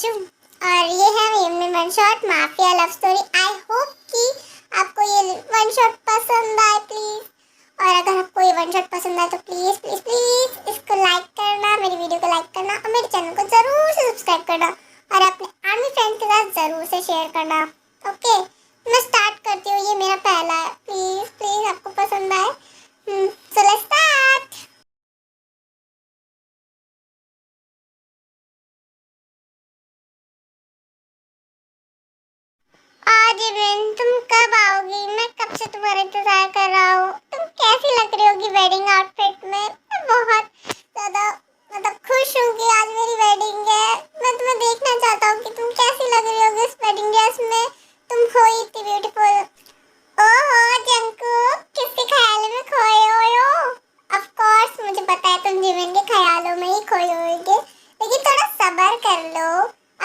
अंशु और ये है मेरी one shot mafia love story. I hope कि आपको ये वन शॉट पसंद आए प्लीज। और अगर आपको ये वन शॉट पसंद आए तो प्लीज प्लीज प्लीज इसको लाइक करना, मेरी वीडियो को लाइक करना और मेरे चैनल को जरूर से सब्सक्राइब करना और अपने आर्मी फ्रेंड के साथ जरूर से शेयर करना। ओके, मैं स्टार्ट करती हूँ। ये मेरा पहला है, प्लीज प्लीज आपको पसंद आए। So let's start. आज इवेंट तुम कब आओगी? मैं कब से तुम्हारा इंतजार कर रहा हूँ। तुम कैसी लग रही होगी वेडिंग आउटफिट में? मैं बहुत ज्यादा खुश हूँ कि आज मेरी वेडिंग है। मैं तुम्हें देखना चाहता हूँ कि तुम कैसी लग रही होगी इस वेडिंग ड्रेस में। तुम हो इतनी ब्यूटीफुल। ओहो जंकुक, किसके ख्याल में खोए हो? ऑफ कोर्स मुझे पता है तुम जिमिन के ख्यालों में ही खोए होगे, लेकिन थोड़ा सब्र कर लो।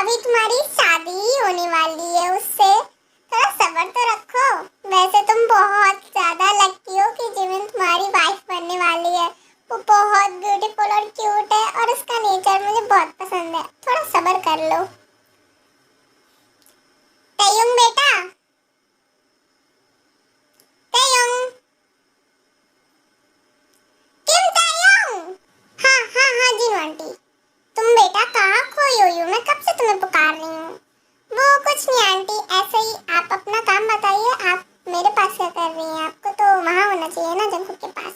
अभी तुम्हारी शादी ही होने वाली है उससे, थोड़ा सब्र तो रखो। वैसे तुम बहुत ज्यादा लगती हो कि जिमिन तुम्हारी वाइफ बनने वाली है। वो बहुत ब्यूटीफुल और क्यूट है और उसका नेचर मुझे बहुत पसंद है। थोड़ा सब्र कर लो। तयंग बेटा, तयंग, किम तयंग। हाँ हाँ हाँ जिन आंटी, तुम बेटा कहाँ खोई हुई हो? मैं कब से तुम्हें पुकार रही हूँ। वो कुछ नहीं आंटी, ऐसे ही। आप अपना काम बताइए, आप मेरे पास क्या कर रही हैं? आपको तो वहाँ होना चाहिए ना, जंकुक के पास।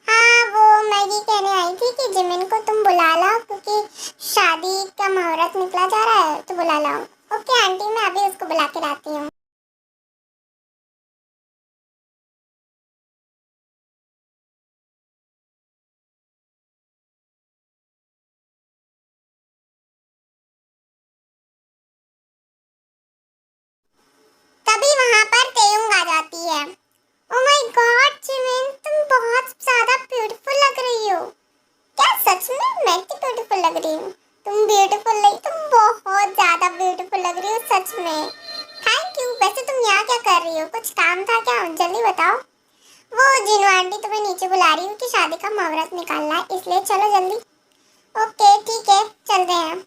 हाँ वो मैं ये कहने आई थी कि जिमिन को तुम बुला लाओ, क्योंकि शादी का मुहूर्त निकला जा रहा है, तो बुला लाओ। ओके आंटी, मैं अभी उसको बुला के लाती हूँ। तभी वहाँ पर तेयुंग आ जाती है। ओह माय गॉड जिमिन, तुम बहुत ज्यादा ब्यूटीफुल लग रही हो। क्या सच में? मैं इतनी ब्यूटीफुल लग रही हूँ? तुम ब्यूटीफुल नहीं, तुम बहुत ज्यादा ब्यूटीफुल लग रही हो सच में। Thank you. वैसे तुम यहाँ क्या कर रही हो? कुछ काम था क्या? जल्दी बताओ। वो जिनू आंटी तुम्हें नीचे बुला रही हूँ कि शादी का मुहूर्त निकालना है, इसलिए चलो जल्दी। ओके ठीक है, चलते हैं।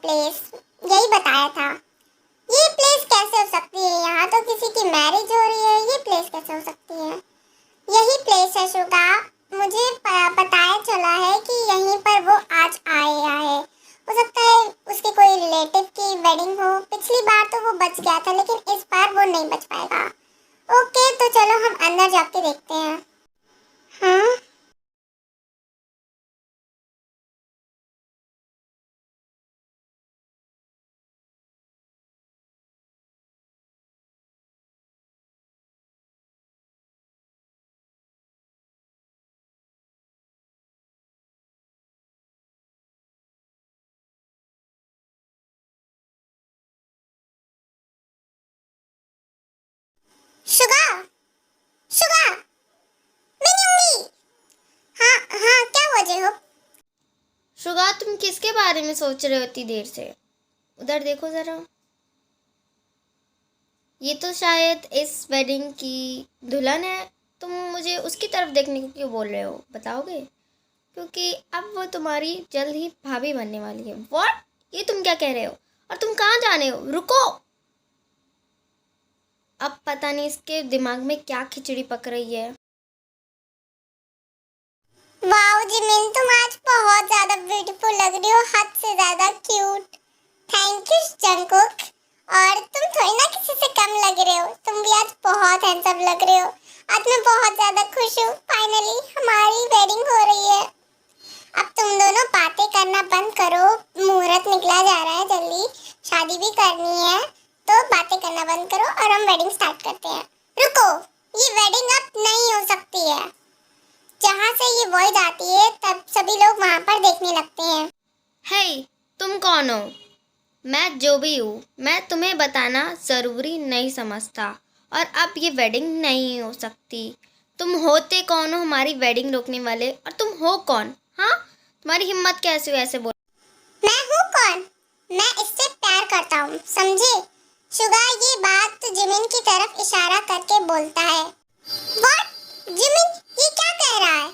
प्लेस यही बताया था। ये प्लेस कैसे हो सकती है? यहाँ तो किसी की मैरिज हो रही है, ये प्लेस कैसे हो सकती है? यही प्लेस है शुगा। मुझे बताया चला है कि यहीं पर वो आज आया है। हो सकता है उसके कोई रिलेटिव की वेडिंग हो। पिछली बार तो वो बच गया था, लेकिन इस बार वो नहीं बच पाएगा। ओके तो चलो हम अंदर जाके देखते हैं। हाँ शुगा, शुगा, मिन्यूंगी। हाँ हाँ क्या हुआ जय हो? शुगा तुम किसके बारे में सोच रहे हो इतनी देर से? उधर देखो जरा। ये तो शायद इस वेडिंग की दुल्हन है। तुम मुझे उसकी तरफ देखने को क्यों बोल रहे हो, बताओगे? क्योंकि अब वो तुम्हारी जल्द ही भाभी बनने वाली है। व्हाट? ये तुम क्या कह रहे हो? और तुम कहाँ जाने हो? रुको। अब पता नहीं इसके दिमाग में क्या खिचड़ी पक रही है। वाओ जिमिन, तुम आज बहुत ज्यादा ब्यूटीफुल लग रही हो, हद से ज्यादा क्यूट। Thank you Jungkook. और तुम थोड़ी ना किसी से कम लग रहे हो, तुम भी आज बहुत हैंडसम लग रहे हो। आज मैं बहुत ज्यादा खुश हूँ, फाइनली हमारी वेडिंग हो रही है। अब तुम दोनों बातें करना बंद करो, मुहूर्त निकला जा रहा है, जल्दी शादी भी करनी है, तो बातें करना बंद करो और हम वेडिंग स्टार्ट करते हैं। रुको, ये वेडिंग अब नहीं हो सकती है। जहाँ से ये वॉइस आती है तब सभी लोग वहाँ पर देखने लगते हैं। हे, तुम कौन हो? मैं जो भी हूँ, मैं तुम्हें बताना ज़रूरी नहीं समझता और अब ये वेडिंग नहीं हो सकती। तुम होते कौन हो हमारी वेडिंग रोकने वाले, और तुम हो कौन? हाँ, तुम्हारी हिम्मत कैसे हुई ऐसे बोल? मैं हूँ कौन? मैं इससे प्यार करता हूँ, समझे? शुगा ये बात तो जिमिन की तरफ इशारा करके बोलता है। व्हाट? जिमिन ये क्या कह रहा है?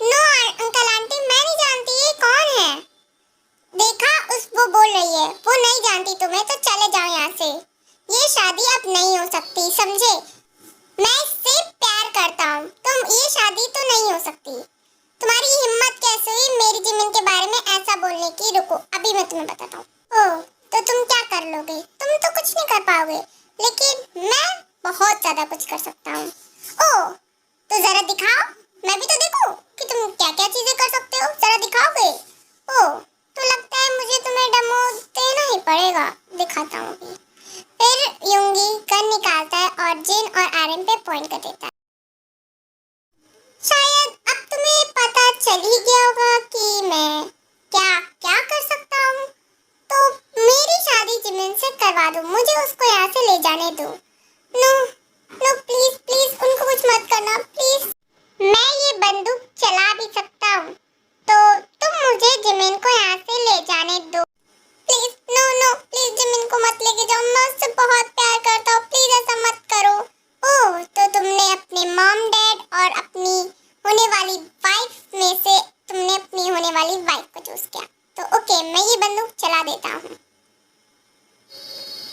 नो अंकल आंटी, मैं नहीं जानती ये कौन है। देखा, वो बोल रही है वो नहीं जानती तुम्हें, तो चले जाओ यहाँ से। ये शादी अब नहीं हो सकती, समझे? मैं इससे प्यार करता हूँ, ये शादी तो नहीं हो सकती। तुम्हारी हिम्मत कैसे हुई मेरी जिमिन के बारे में ऐसा बोलने की? रुको, अभी मैं तुम्हें बताता हूँ। ओह, तो तुम क्या कर लोगे? तुम तो कुछ नहीं कर पाओगे, लेकिन मैं बहुत ज्यादा कुछ कर सकता हूँ। ओह, तो जरा दिखाओ, मैं भी तो देखूं कि तुम क्या क्या चीजें कर सकते हो। जरा दिखाओगे? ओह, तो लगता है मुझे तुम्हें डेमो देना ही पड़ेगा। दिखाता हूँ अभी। फिर युंगी गन निकालता है और जिन और आर्यन पे पॉइंट कर देता है। शायद अब तुम्हें पता चल ही गया होगा कि मैं क्या क्या कर सकता हूँ। तो मेरी शादी जिमिन से करवा दो, मुझे उसको यहाँ से ले जाने दो। नो नो, प्लीज प्लीज, उनको कुछ मत करना प्लीज। मैं ये बंदूक चला भी सकता हूँ, तो तुम मुझे जिमिन को यहाँ से ले जाने दो please. No no, please Jimin को मत लेके जाओ, मैं उससे बहुत प्यार करता हूँ, प्लीज ऐसा मत करो। ओह, तो तुमने अपने मॉम डैड और अपनी होने वाली वाइफ में से तुमने अपनी होने वाली वाइफ को चूज किया, तो ओके, मैं ये बंदूक चला देता हूँ।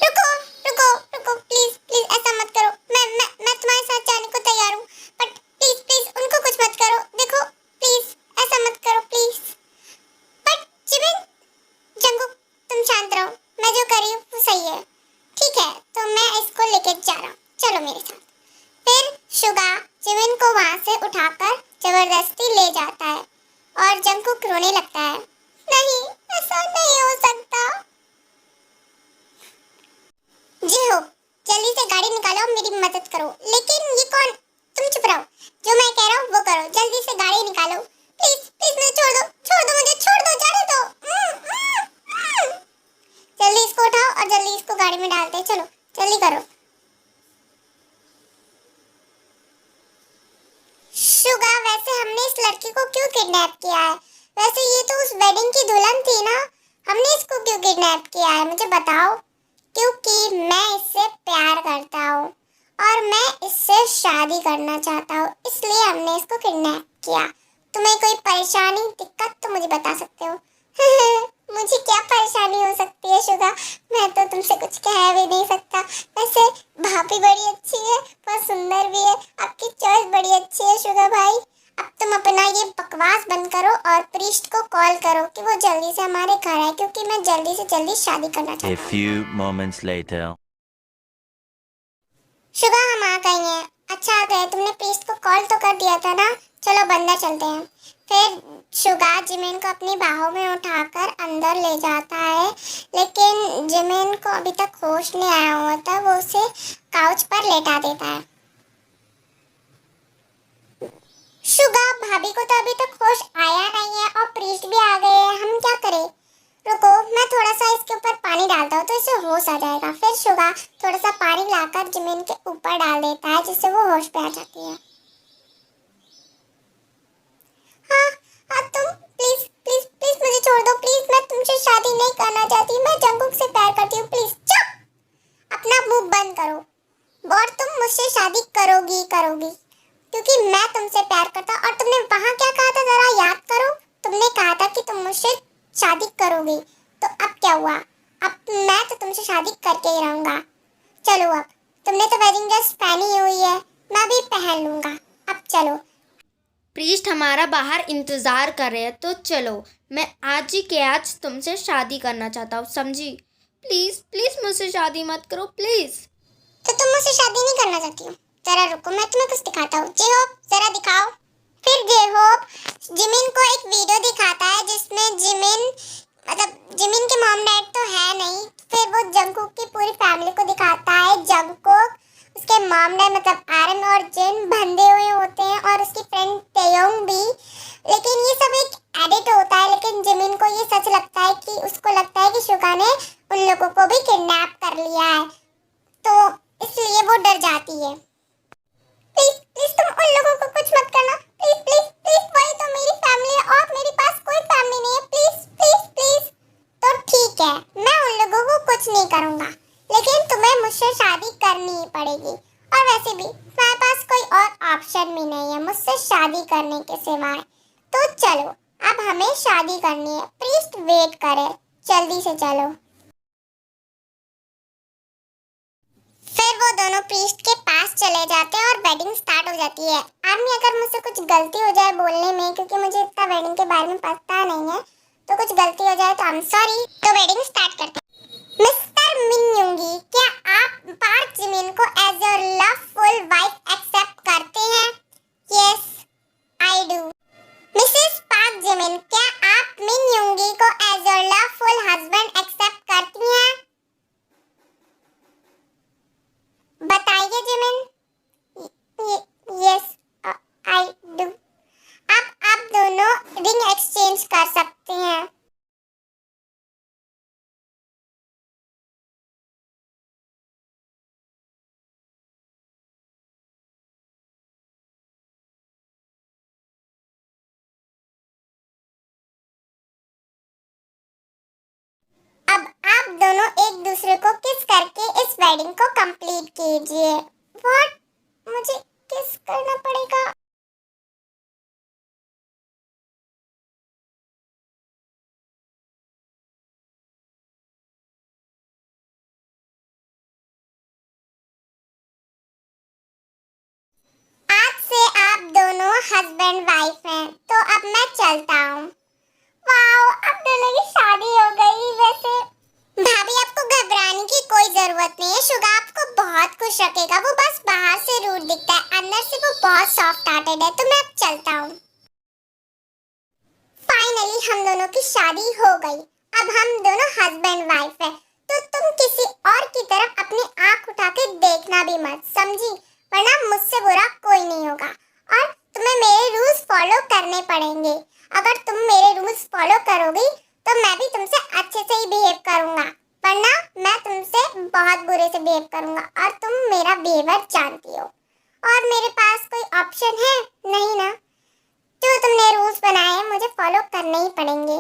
रुको रुको रुको, प्लीज प्लीज ऐसा मत करो। मैं तुम्हारे साथ जाने को तैयार हूँ, बट प्लीज प्लीज उनको कुछ मत करो। देखो प्लीज ऐसा मत करो प्लीज। बट जिमिन, जंगकुक, तुम शांत रहो, मैं जो कर रही हूँ वो सही है। ठीक है, तो मैं इसको लेके जा रहा हूँ, चलो मेरे साथ। फिर शुगा जिमिन को वहां से उठाकर जबरदस्ती ले जाता है और जंगकुक रोने लगता है। नहीं, ऐसा नहीं हो सकता। जी हो, जल्दी से गाड़ी निकालो, मेरी मदद करो। लेकिन ये कौन? तुम चुप रहो, जो मैं कह रहा हूँ वो करो। जल्दी से गाड़ी निकालो, प्लीज प्लीज, मुझे छोड़ दो मुझे छोड़ दो, जाने दो। जल्दी इसको उठाओ और जल्दी इसको गाड़ी में डालते, चलो जल्दी करो। शुगा, वैसे हमने इस लड़की को क्यों किडनैप किया है? वैसे ये तो उस वेडिंग की दुल्हन थी ना, हमने इसको क्यों किडनैप किया है, मुझे बताओ। क्योंकि मैं इससे प्यार करता हूँ और मैं इससे शादी करना चाहता हूँ, इसलिए हमने इसको किडनैप किया। तुम्हें कोई परेशानी दिक्कत तो मुझे बता सकते हो। मुझे क्या परेशानी हो सकती है शुगा, मैं तो तुमसे कुछ कह भी नहीं सकता। वैसे भाभी बड़ी अच्छी है, बहुत सुंदर भी है, आपकी चॉइस बड़ी अच्छी है शुगा भाई। अब तुम अपना ये बकवास बंद करो और प्रीस्ट को कॉल करो कि वो जल्दी से हमारे घर आए, क्योंकि मैं जल्दी से जल्दी शादी करना चाहता हूँ। A few moments later. Suga, हम आ गए हैं। अच्छा आ गए, तुमने प्रीस्ट को कॉल तो कर दिया था ना। चलो अंदर चलते हैं। फिर शुगा जिमिन को अपनी बाहों में उठाकर अंदर ले जाता है, लेकिन जिमिन को अभी तक होश नहीं आया हुआ था, वो उसे काउच पर लेटा देता है। शुगा, भाभी को तो अभी तक होश आया नहीं है और प्रीस्ट भी आ गए हैं, हम क्या करें? रुको, मैं थोड़ा सा इसके ऊपर पानी डालता हूँ तो इसे होश आ जाएगा। फिर शुगा थोड़ा सा पानी लाकर जिमिन के ऊपर डाल देता है, जिससे वो होश पे आ जाती है। हाँ, तुम प्लीज प्लीज प्लीज मुझे छोड़ दो प्लीज, मैं तुमसे शादी नहीं करना चाहती, मैं जंगकुक से प्यार करती हूँ। प्लीज चुप, अपना मुंह बंद करो और तुम मुझसे शादी करोगी क्योंकि मैं तुमसे प्यार करता हूँ। और तुमने वहाँ क्या कहा था, जरा याद करो। तुमने कहा था कि तुम मुझसे शादी करोगी, तो अब क्या हुआ? अब मैं तो तुमसे शादी करके ही रहूंगा। चलो, अब तुमने तो वेडिंग ड्रेस पहनी हुई है, मैं भी पहन लूंगा। अब चलो। प्रीस्ट हमारा बाहर इंतज़ार कर रहे हैं, तो चलो। मैं आज ही के आज तुमसे शादी करना चाहता हूँ, समझी? प्लीज़ प्लीज़ मुझसे शादी मत करो प्लीज़। तो तुम मुझसे शादी नहीं करना चाहती हो? जरा रुको, मैं तुम्हें कुछ दिखाता हूँ। जे होप, जरा दिखाओ। फिर जे होप जिमिन को एक वीडियो दिखाता है जिसमें जिमिन के मॉम डैड तो है नहीं। फिर वो जंगकुक की पूरी फैमिली को दिखाता है। जंगकुक, उसके मॉम ने मतलब आर्यन और जिन बंधे हुए होते हैं और उसकी फ्रेंड तेयोंग भी, लेकिन ये सब एक एडिट होता है। लेकिन जिमिन को ये सच लगता है कि उसको लगता है कि शुगा ने उन लोगों को भी किडनैप कर लिया है, तो इसलिए वो डर जाती है। प्लीज प्लीज तुम उन लोगों को कुछ मत करना, प्लीज प्लीज प्लीज, वही तो मेरी फैमिली है और मेरे पास कोई फैमिली नहीं है, प्लीज प्लीज प्लीज। तो ठीक है, मैं उन लोगों को कुछ नहीं करूँगा, लेकिन तुम्हें मुझसे शादी करनी ही पड़ेगी। और वैसे भी मेरे पास कोई और ऑप्शन भी नहीं है मुझसे शादी करने के सिवाय। तो चलो, अब हमें शादी करनी है, प्रीस्ट वेट करे, जल्दी से चलो। फिर वो दोनों प्रीस्ट के पास चले जाते हैं और वेडिंग स्टार्ट हो जाती है। आर्मी, अगर मुझसे कुछ गलती हो जाए बोलने में, क्योंकि मुझे इतना वेडिंग के बारे में पता नहीं है, तो कुछ गलती हो जाए तो आई एम सॉरी। तो वेडिंग स्टार्ट करते हैं। मिस्टर मिन योंगी, क्या आप पार्क जिमिन को as your loveful wife accept करते हैं? Yes, I do. Mrs Park Jimin, क्या आप मिन योंगी को as your loveful husband accept करती हैं? बताइए जिमिन। Yes, I do. अब आप दोनों रिंग एक्सचेंज कर सकते हैं। अब आप दोनों एक दूसरे को किस करके इस वेडिंग को कंप्लीट कीजिए। व्हाट? मुझे किस करना पड़ेगा? आज से आप दोनों हस्बैंड वाइफ हैं, तो अब मैं चलता हूँ। वाओ, अब दोनों की शादी हो गई। वैसे भाभी, आपको घबराने की कोई जरूरत नहीं है, शुगा आपको बहुत खुश रखेगा। वो बस बाहर से रूड दिखता है, अंदर से वो बहुत सॉफ्ट हार्टेड है। तो मैं अब चलता हूँ। फाइनली हम दोनों की शादी हो गई, अब हम दोनों हस्बैंड वाइफ है। तो तुम किसी और की तरफ अपनी आंख उठा के देखना भी मत, समझी? वरना मुझसे बुरा कोई नहीं होगा। और तुम्हें मेरे रूल्स फॉलो करने पड़ेंगे। अगर तुम मेरे रूल्स फॉलो करोगी तो मैं भी तुमसे अच्छे से ही बिहेव करूंगा, वरना मैं तुमसे बहुत बुरे से बिहेव करूंगा। और तुम मेरा बिहेवियर जानती हो, और मेरे पास कोई ऑप्शन है नहीं ना। जो तुमने रूल्स बनाए हैं मुझे फॉलो करने ही पड़ेंगे।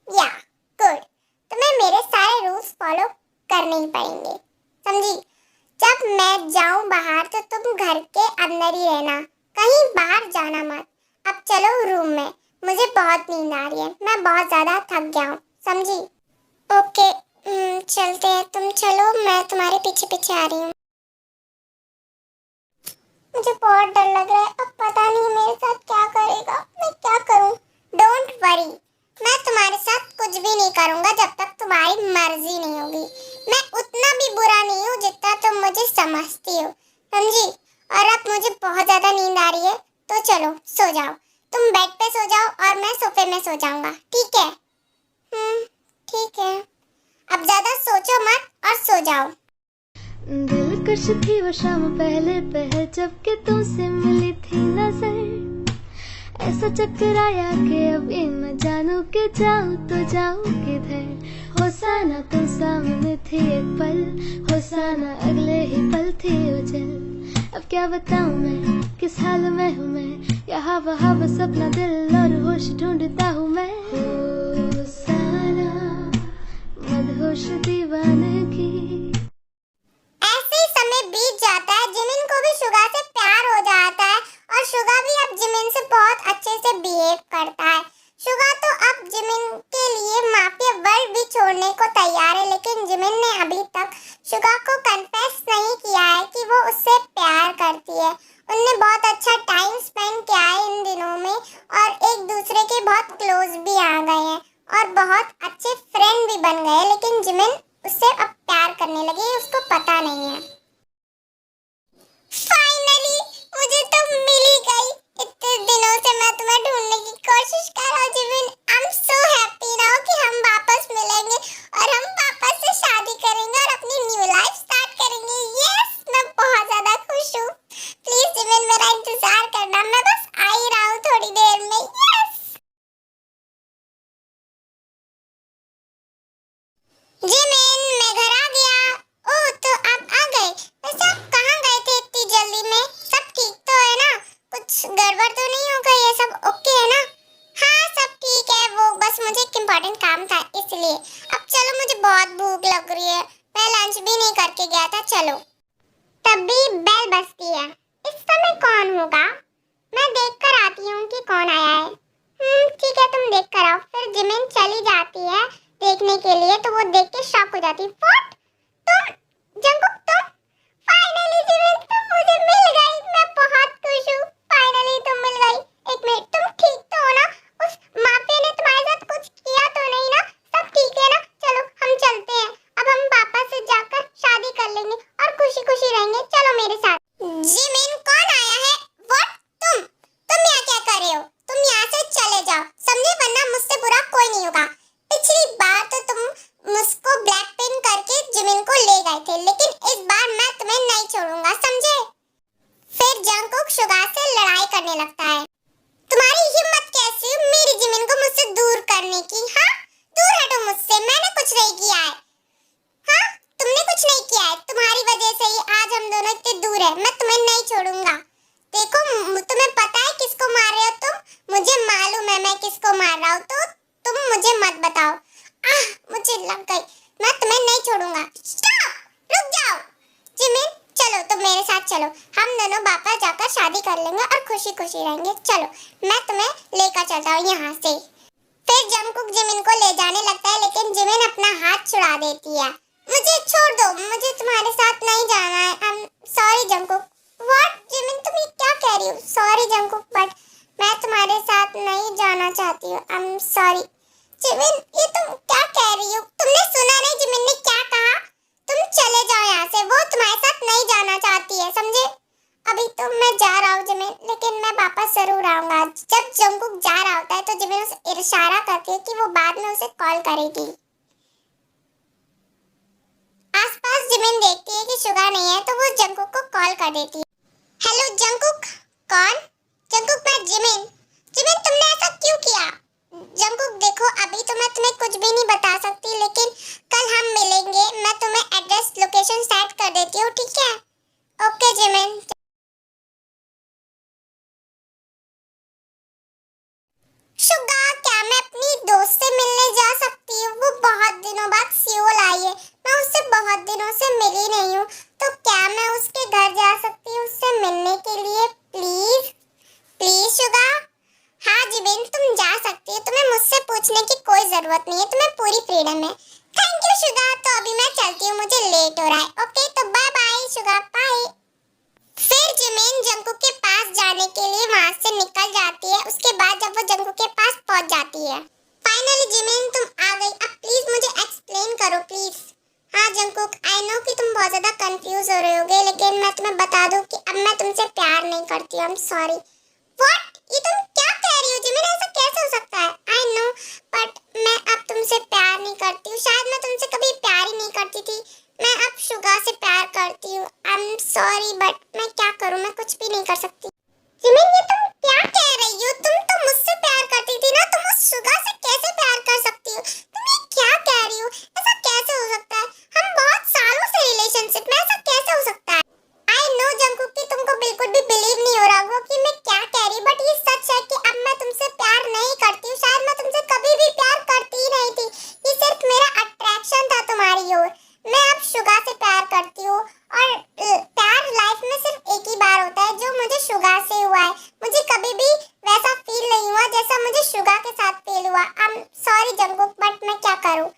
या गुड, तुम्हें मेरे सारे रूल्स फॉलो करने ही पड़ेंगे, समझी? जब मैं जाऊं बाहर तो तुम घर के अंदर ही रहना, कहीं बाहर जाना मत। अब चलो रूम में, मुझे बहुत नींद आ रही है, मैं बहुत ज्यादा थक गया हूँ, समझी? ओके, चलते हैं। तुम चलो, मैं तुम्हारे पीछे पीछे आ रही हूँ। मुझे बहुत डर लग रहा है, अब पता नहीं मेरे साथ क्या करेगा, मैं क्या करूँ? डोंट वरी, मैं तुम्हारे साथ कुछ भी नहीं करूँगा जब तक तुम्हारी मर्जी नहीं होगी। मैं उतना भी बुरा नहीं हूँ जितना तुम मुझे समझती हो, समझी? और अब मुझे बहुत ज्यादा नींद आ रही है, तो चलो सो जाओ। तुम बेड पे सो जाओ और मैं सोफे में सो जाऊंगा, ठीक है? ठीक है। अब ज्यादा सोचो मत और सो जाओ। दिलकश थी वो शाम पहले पहर, जब के तुमसे मिली थी नजर। ऐसा चक्कर आया कि अभी मैं जानू के जाऊं तो जाऊं किधर। होसाना तुम सामने थी एक पल, होसाना अगले ही पल थी ओझल। अब क्या बताऊं मैं किस हाल में हूँ मैं, यहाँ वहाँ बस अपना दिल और होश ढूंढता हूँ मैं। होसाना मदहोश दीवानगी। ऐसे ही समय बीत जाता है, जिमिन को भी शुगा से प्यार हो जाता है और शुगा भी अब जिमिन से बहुत अच्छे से बिहेव करता है। शुगा तो अब जिमिन के लिए माफिया वर्ल्ड भी छोड़ने को तैयार है, लेकिन जिमिन ने अभी तक शुगा को कन्फेस नहीं किया है कि वो उससे प्यार करती है। उनने बहुत अच्छा टाइम स्पेंड किया है इन दिनों में और एक दूसरे के बहुत क्लोज भी आ गए हैं और बहुत अच्छे फ्रेंड भी बन गए, लेकिन जिमिन उससे अब प्यार करने लगी, उसको पता नहीं है। फाइनली मुझे तो मिल ही गई। इतने दिनों से मैं तुम्हें ढूंढने की कोशिश कर रहा हूँ Jimin. I am so happy now कि हम वापस मिलेंगे और हम वापस से शादी करेंगे और अपनी न्यू लाइफ स्टार्ट करेंगे। यस, मैं बहुत ज्यादा खुश हूँ। गड़बड़ तो नहीं होगा, ये सब ओके है ना? हाँ सब ठीक है, वो बस मुझे एक इम्पोर्टेंट काम था इसलिए। अब चलो, मुझे बहुत भूख लग रही है, मैं लंच भी नहीं करके गया था। चलो। तभी बेल बजती है। इस समय कौन होगा? मैं देख कर आती हूँ कि कौन आया है। ठीक है, तुम देख कर आओ। फिर जिमिन चली जाती है देखने के लिए, तो वो देख के शॉक हो जाती है। व्हाट? तुम जंगकुक, तुम फाइनली जिमिन, तुम मुझे मिल गई। मैं बहुत खुश हूँ, फाइनली तुम मिल गई। एक मिनट, तुम ठीक तो हो ना? उस माफिया ने तुम्हारे साथ कुछ किया तो नहीं ना? सब ठीक है ना? चलो हम चलते हैं, अब हम पापा से जाकर शादी कर लेंगे और खुशी खुशी रहेंगे। चलो मेरे साथ। जिमिन, कौन आया है? व्हाट? तुम यहाँ क्या कर रहे हो? तुम यहाँ से चले जाओ, समझे? वरना मुझसे बुरा कोई नहीं होगा। पिछली बार तो तुम मुझको ब्लैक पेन करके जिमिन को ले गए थे, लेकिन इस बार मैं तुम्हें नहीं छोड़ूंगा, समझे? फिर जंगकुक सुगा से लड़ाई करने लगता है। तुम्हारी हिम्मत कैसी है मेरी जिमिन को मुझसे दूर करने की? हाँ, दूर हटो मुझसे, मैंने कुछ नहीं किया है। हाँ, तुमने कुछ नहीं किया है, तुम्हारी वजह से ही आज हम दोनों इतने दूर है। मैं तुम्हें नहीं छोड़ूंगा। देखो, तुम्हें पता है किसको मार रहे हो तुम? मुझे मालूम है मैं किसको मार रहा हूँ, तो तुम मुझे मत बताओ। मुझे लग गई, मैं तुम्हें नहीं छोड़ूंगा। स्टॉप, रुक जाओ। जिमिन, चलो तुम मेरे साथ चलो, हम दोनों वापस जाकर शादी कर लेंगे और खुशी खुशी रहेंगे। चलो, मैं तुम्हें लेकर चलता हूँ यहाँ से। फिर जंगकुक जिमिन को ले जाने लगता है, लेकिन जिमिन अपना हाथ छुड़ा देती है। मुझे छोड़ दो, मुझे तुम्हारे साथ नहीं जाना है। आई am sorry Jungkook. What? Jimin, तुम ये क्या कह रही हो? सॉरी जंगकुक, बट मैं तुम्हारे साथ नहीं जाना चाहती हूँ। आई एम सॉरी। जिमिन, ये तुम क्या कह रही हो? तुमने सुना नहीं जिमिन ने क्या कहा? तुम चले जाओ यहाँ से, वो तुम्हारे साथ नहीं जाना चाहती है, समझे? अभी तो मैं जा रहा हूँ जिमिन, लेकिन मैं वापस जरूर आऊंगा। जब जंगकुक जा रहा होता है तो जिमिन उसे इशारा करती है कि वो बाद में उसे कॉल करेगी। आसपास जिमिन देखती है कि सुगा नहीं है, तो वो जंगकुक को कॉल कर देती है। Hello Jungkook. कौन? जंगकुक, मैं जिमिन। जिमिन, तुमने ऐसा क्यों किया? जंगकुक, देखो अभी तो मैं तुम्हें कुछ भी नहीं बता सकती, लेकिन कल हम मिलेंगे। मैं तुम्हें एड्रेस लोकेशन सेट कर देती हूँ, ठीक है? Okay Jimin. शुगा, क्या मैं अपनी दोस्त से मिलने जा सकती हूँ? वो बहुत दिनों बाद सियोल आई है, मैं उससे बहुत दिनों से मिली नहीं हूँ, तो क्या मैं उसके घर जा सकती हूँ उससे मिलने के लिए? Please please Suga. हाँ जिमिन, तुम जा सकती हो, तुम्हें मुझसे पूछने की कोई जरूरत नहीं है, तुम्हें पूरी फ्रीडम है। Thank you Suga. तो अभी मैं चलती हूँ, मुझे लेट हो रहा है। ओके, तो बाय बाय शुगा, बाय। फिर जिमिन जंगकुक के पास जाने के लिए वहां से निकल जाती है। उसके बाद जब वो जंगकुक के पास पहुंच जाती है, फाइनली जिमिन तुम आ गई। अब प्लीज मुझे एक्सप्लेन करो प्लीज। हाँ जंगकुक, आई नो कि तुम बहुत ज्यादा कंफ्यूज हो रहे होगे, लेकिन मैं तुम्हें बता दूं कि अब मैं तुमसे प्यार नहीं करती हूँ। आई एम सॉरी। व्हाट? ये तुम क्या कह रही हो जिमिन? ऐसा कैसे हो सकता है? आई नो, बट मैं अब तुमसे प्यार नहीं करती हूँ। शायद मैं तुमसे कभी प्यार ही नहीं करती थी, मैं अब शुगा से प्यार करती हूँ। आई एम सॉरी, बट मैं क्या करूँ, मैं कुछ भी नहीं कर सकती। जिमिन, ये तुम क्या कह रही हो? तुम तो मुझसे प्यार करती थी ना, तुम उस शुगा से कैसे प्यार कर सकती हो? तुम ये क्या कह रही हो? ऐसा कैसे हो सकता है? हम बहुत सालों से रिलेशनशिप में, ऐसा कैसे हो सकता है? आई नो जंगकुक कि तुमको बिल्कुल भी बिलीव नहीं हो रहा होगा कि मैं क्या कह रही, बट ये सच है कि अब मैं तुमसे प्यार नहीं करती हूँ। शायद मैं तुमसे कभी भी प्यार करती ही नहीं थी, ये सिर्फ मेरा अट्रैक्शन था तुम्हारी ओर। मैं अब शुगा से प्यार करती हूँ, और प्यार लाइफ में सिर्फ एक ही बार होता है, जो मुझे शुगा से हुआ है। मुझे कभी भी वैसा फील नहीं हुआ जैसा मुझे शुगा के साथ फील हुआ। आई एम सॉरी जंगकुक, बट मैं क्या करूँ?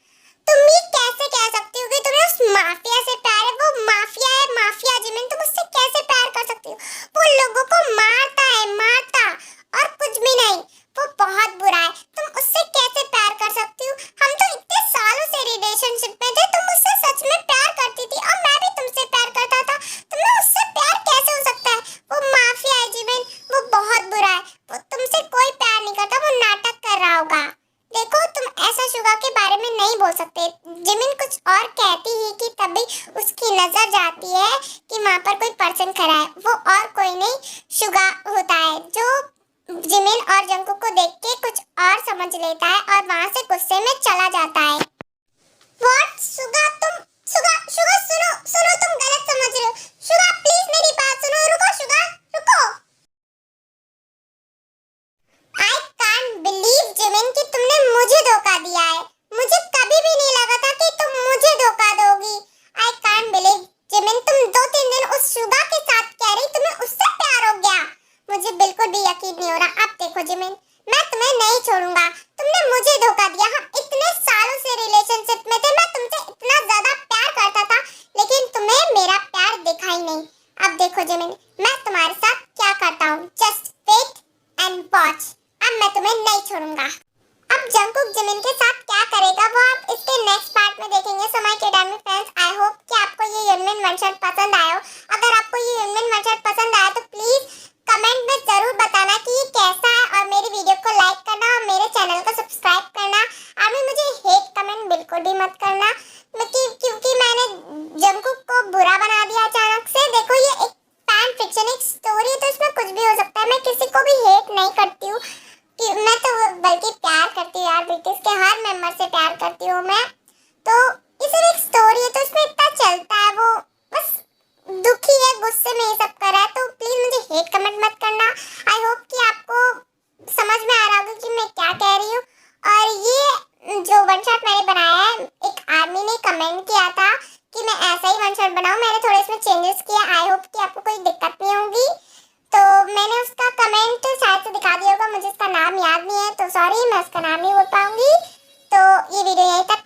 तुम ये कैसे कह सकती हो कि तुम्हें उस माफिया से प्यार है? वो माफिया है, माफिया। जिमिन, तुम उससे कैसे प्यार कर सकती हो? वो लोगों को मारता है, मारता, और कुछ भी नहीं, वो बहुत बुरा है। तुम उससे कैसे प्यार कर सकती हो? हम तो इतने सालों से रिलेशनशिप में थे, तुम उससे सच में प्यार करती थी और मैं भी तुमसे प्यार करता था, तुम्हें उससे प्यार कैसे हो सकता है? वो माफिया है जिमिन, वो बहुत बुरा है, वो तुमसे कोई प्यार नहीं करता, वो नाटक कर रहा होगा। देखो, तुम ऐसा शुगा के बारे में नहीं बोल सकते। जिमिन कुछ और कहती ही कि तभी उसकी नजर जाती है कि वहाँ पर कोई पर्सन खड़ा है। वो और कोई नहीं, शुगा होता है, जो जिमिन और जंगकुक को देख के कुछ और समझ लेता है और वहाँ से गुस्से में चला जाता है। व्हाट? शुगा, तुम शुगा शुगा सुनो सुनो, तुम गलत समझ रहे हो। शुगा प्लीज मेरी बात सुनो, रुको शुगा, रुको। बिल्कुल भी यकीन नहीं हो रहा। अब देखो जिमिन, मैं तुम्हें नहीं छोड़ूंगा। तुमने मुझे धोखा दिया। हम इतने सालों से रिलेशनशिप में थे, मैं तुमसे इतना ज्यादा प्यार करता था, लेकिन तुम्हें मेरा प्यार दिखा ही नहीं। अब देखो जिमिन, मैं तुम्हारे साथ क्या करता हूँ, जस्ट वेट एंड वॉच। अब मैं तुम्हें नहीं छोड़ूंगा। अब जंगकुक जिमिन के साथ क्या करेगा वो आप इसके नेक्स्ट पार्ट में देखेंगे। So my K-drama friends, I hope कि आपको ये यूनमिन वन शॉट पसंद आया हो। अगर आपको ये यूनमिन वन शॉट पसंद आया तो प्लीज कमेंट में जरूर बताना कि ये कैसा है, और मेरी वीडियो को लाइक करना और मेरे चैनल को सब्सक्राइब करना। और मुझे हेट कमेंट बिल्कुल भी मत करना, क्योंकि मैंने जंगकुक को बुरा बना दिया अचानक से। देखो ये एक फैन फिक्शन, एक स्टोरी है, तो इसमें कुछ भी हो सकता है। मैं किसी को भी हेट नहीं करती हूँ, मैं तो बल्कि प्यार करती हूँ यार, BTS के हर मेंबर से प्यार करती हूँ मैं। तो ये सिर्फ एक स्टोरी है, तो इसमें इतना चलता है। वो बस दुखी है, गुस्से में ये सब कर रहा है, तो प्लीज मुझे हेट कमेंट मत करना। आई होप कि आपको समझ में आ रहा होगा कि मैं क्या कह रही हूँ। और ये जो वन शॉट मैंने बनाया है, एक आदमी ने कमेंट किया था कि मैं ऐसा ही वन शॉट बनाऊँ। मैंने थोड़े इसमें चेंजेस किए। आई होप कि आपको कोई दिक्कत नहीं होगी। तो मैंने उसका कमेंट शायद से दिखा दिया होगा, मुझे उसका नाम याद नहीं है, तो सॉरी, मैं उसका नाम नहीं बोल पाऊंगी। तो ये वीडियो यहीं तक